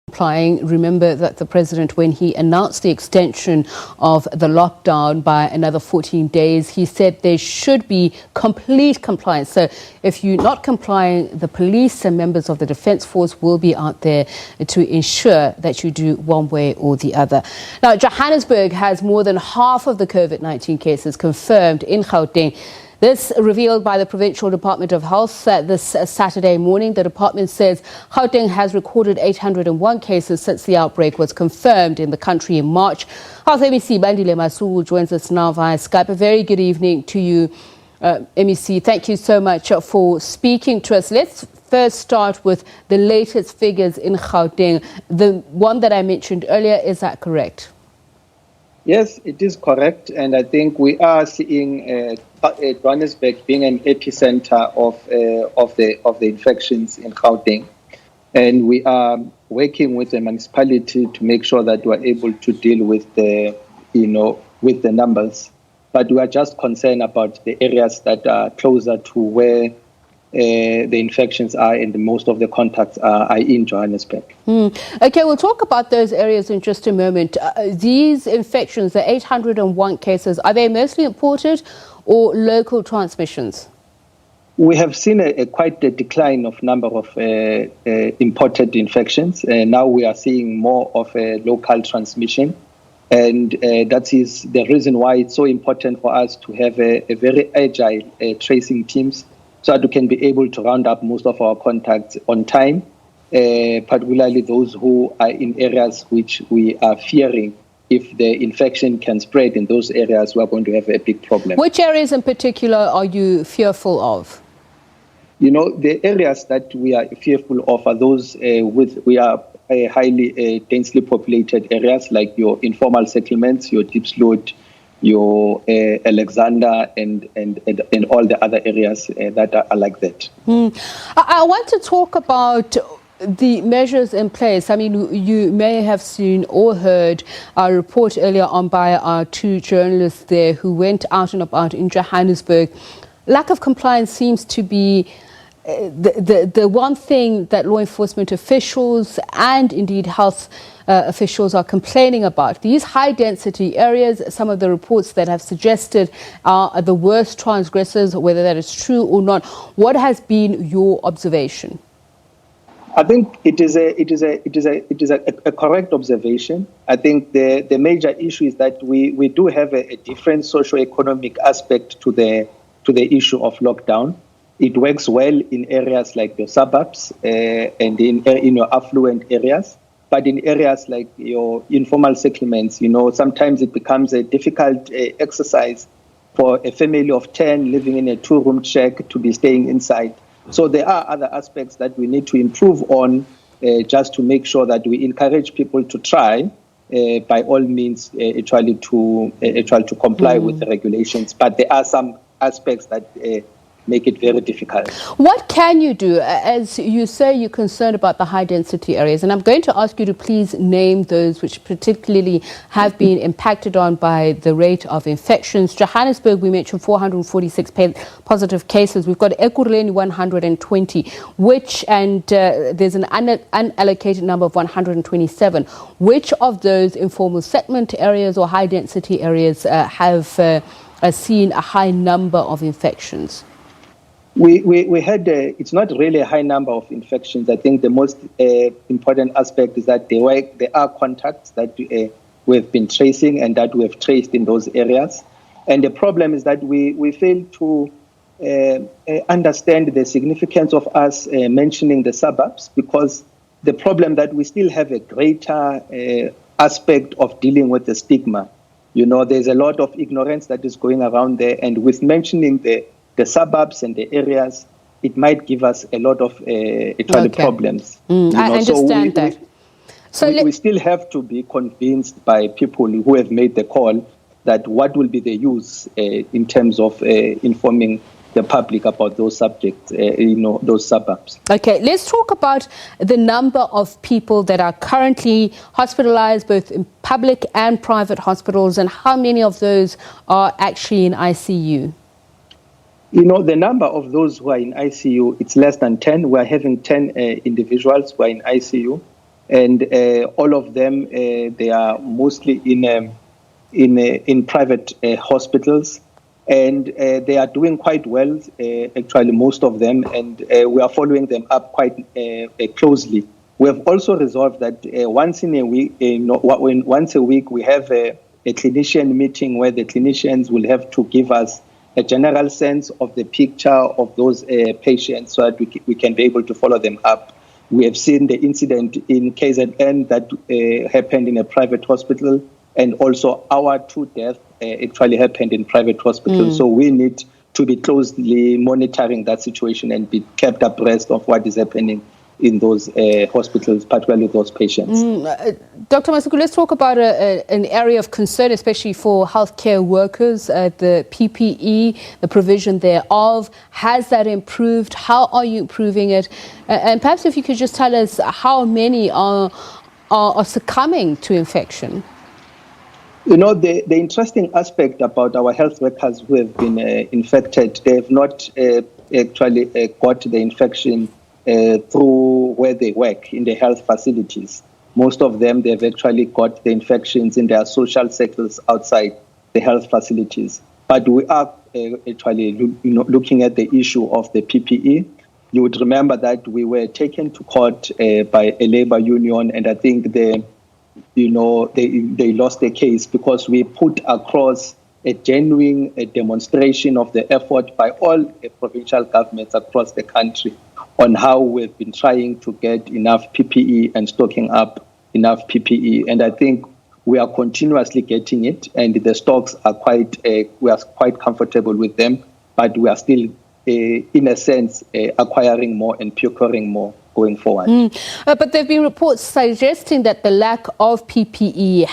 Complying. Remember that the president, when he announced the extension of the lockdown by another 14 days, he said there should be complete compliance. So if you're not complying, the police and members of the defence force will be out there to ensure that you do one way or the other. Now, Johannesburg has more than half of the COVID-19 cases confirmed in Gauteng. This revealed by the Provincial Department of Health this Saturday morning. The department says Gauteng has recorded 801 cases since the outbreak was confirmed in the country in March. Our SABC Bandile Masuku joins us now via Skype. A very good evening to you, MEC. Thank you so much for speaking to us. Let's first start with the latest figures in Gauteng. The one that I mentioned earlier, is that correct? Yes, it is correct, and I think we are seeing Johannesburg being an epicenter of the infections in Gauteng, and we are working with the municipality to make sure that we are able to deal with the numbers. But we are just concerned about the areas that are closer to where the infections are, and most of the contacts are in Johannesburg. Okay, we'll talk about those areas in just a moment. These infections, the 801 cases, are they mostly imported or local transmissions? We have seen quite a decline of number of imported infections. Now we are seeing more of a local transmission. And that is the reason why it's so important for us to have a very agile tracing teams, so that we can be able to round up most of our contacts on time, particularly those who are in areas which we are fearing. If the infection can spread in those areas, we are going to have a big problem. Which areas in particular are you fearful of? You know, the areas that we are fearful of are those we are highly densely populated areas, like your informal settlements, your Diepsloot, your Alexander, and all the other areas that are like that. I want to talk about the measures in place. I mean, you may have seen or heard a report earlier on by our two journalists there who went out and about in Johannesburg. Lack of compliance seems to be the one thing that law enforcement officials and indeed health officials are complaining about. These high-density areas, some of the reports that have suggested are the worst transgressors, whether that is true or not. What has been your observation? I think it is a correct observation. I think the major issue is that we do have a different socio-economic aspect to the issue of lockdown. It works well in areas like the suburbs and in your affluent areas. But in areas like your informal settlements, sometimes it becomes a difficult exercise for a family of 10 living in a two-room shack to be staying inside. So there are other aspects that we need to improve on just to make sure that we encourage people to try, by all means, try to comply with the regulations. But there are some aspects that make it very difficult. What can you do? As you say, you're concerned about the high-density areas, and I'm going to ask you to please name those which particularly have been impacted on by the rate of infections. Johannesburg, we mentioned 446 positive cases. We've got Ekurhuleni 120, and there's an unallocated number of 127. Which of those informal settlement areas or high-density areas have seen a high number of infections? We had, it's not really a high number of infections. I think the most important aspect is that there are contacts that we have been tracing and that we have traced in those areas. And the problem is that we fail to understand the significance of us mentioning the suburbs, because the problem that we still have a greater aspect of dealing with the stigma. There's a lot of ignorance that is going around there, and with mentioning the suburbs and the areas, it might give us a lot of problems. I understand that. So we still have to be convinced by people who have made the call that what will be the use in terms of informing the public about those subjects, those suburbs. Okay, let's talk about the number of people that are currently hospitalized, both in public and private hospitals, and how many of those are actually in ICU. The number of those who are in ICU, it's less than 10. We're having 10 individuals who are in ICU. and all of them they are mostly in private hospitals, and they are doing quite well, actually, most of them, and we are following them up quite closely. We have also resolved that once a week we have a clinician meeting where the clinicians will have to give us a general sense of the picture of those patients so that we can be able to follow them up. We have seen the incident in KZN that happened in a private hospital, and also our 2 deaths actually happened in private hospitals. So we need to be closely monitoring that situation and be kept abreast of what is happening in those hospitals, particularly those patients. Dr. Masuku, let's talk about an area of concern, especially for healthcare workers, the PPE, the provision thereof. Has that improved? How are you improving it? And perhaps if you could just tell us how many are succumbing to infection. You know, the interesting aspect about our health workers who have been infected, they have not actually got the infection through where they work in the health facilities. Most of them, they've actually got the infections in their social circles outside the health facilities. But we are actually looking at the issue of the PPE. You would remember that we were taken to court by a labor union, and I think they lost the case because we put across a genuine demonstration of the effort by all provincial governments across the country on how we've been trying to get enough PPE and stocking up enough PPE. And I think we are continuously getting it, and the stocks are we are quite comfortable with them, but we are still, in a sense, acquiring more and procuring more going forward. But there have been reports suggesting that the lack of PPE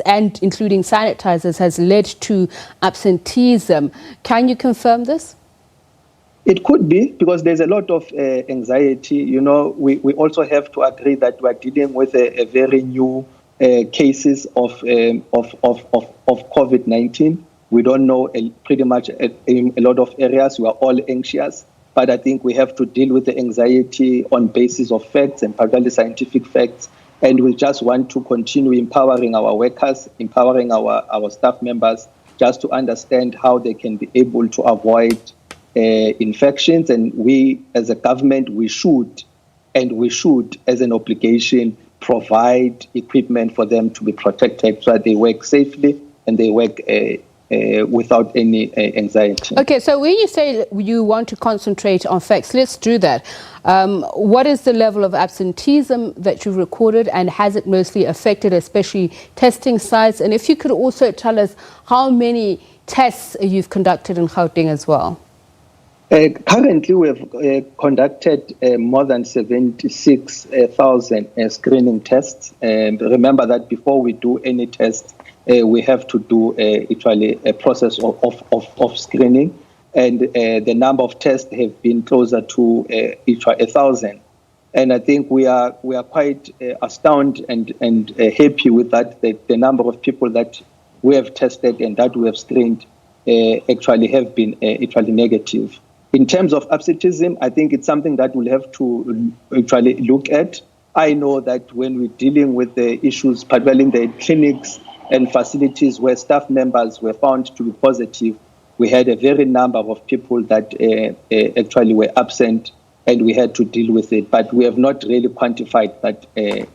and including sanitizers, has led to absenteeism. Can you confirm this? It could be, because there's a lot of anxiety. You know, we also have to agree that we're dealing with a very new cases of COVID-19. We don't know pretty much in a lot of areas. We are all anxious. But I think we have to deal with the anxiety on basis of facts and particularly scientific facts. And we just want to continue empowering our workers, empowering our staff members, just to understand how they can be able to avoid infections. And we, as a government, we should, as an obligation, provide equipment for them to be protected so that they work safely and they work without any anxiety. Okay, so when you say you want to concentrate on facts, let's do that. What is the level of absenteeism that you've recorded, and has it mostly affected especially testing sites? And if you could also tell us how many tests you've conducted in Gauteng as well. Currently, we have conducted more than 76,000 screening tests. And remember that before we do any test, we have to do actually a process of screening, and the number of tests have been closer to 1,000. And I think we are quite astounded and happy with that. The number of people that we have tested and that we have screened actually have been actually negative. In terms of absenteeism, I think it's something that we'll have to actually look at. I know that when we're dealing with the issues, particularly in the clinics and facilities where staff members were found to be positive, we had a very number of people that actually were absent, and we had to deal with it. But we have not really quantified that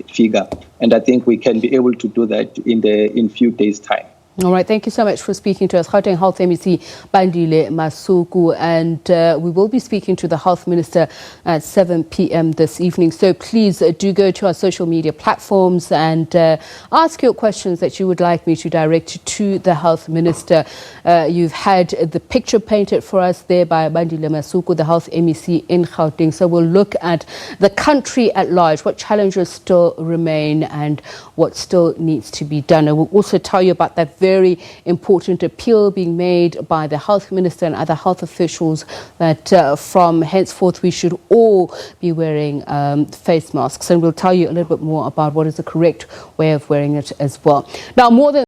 figure, and I think we can be able to do that in few days' time. All right, thank you so much for speaking to us. Gauteng Health MEC Bandile Masuku, and we will be speaking to the Health Minister at 7 p.m. this evening. So please do go to our social media platforms and ask your questions that you would like me to direct to the Health Minister. You've had the picture painted for us there by Bandile Masuku, the Health MEC in Gauteng. So we'll look at the country at large, what challenges still remain and what still needs to be done. And we'll also tell you about that very important appeal being made by the Health Minister and other health officials that from henceforth we should all be wearing face masks. And we'll tell you a little bit more about what is the correct way of wearing it as well. Now, more than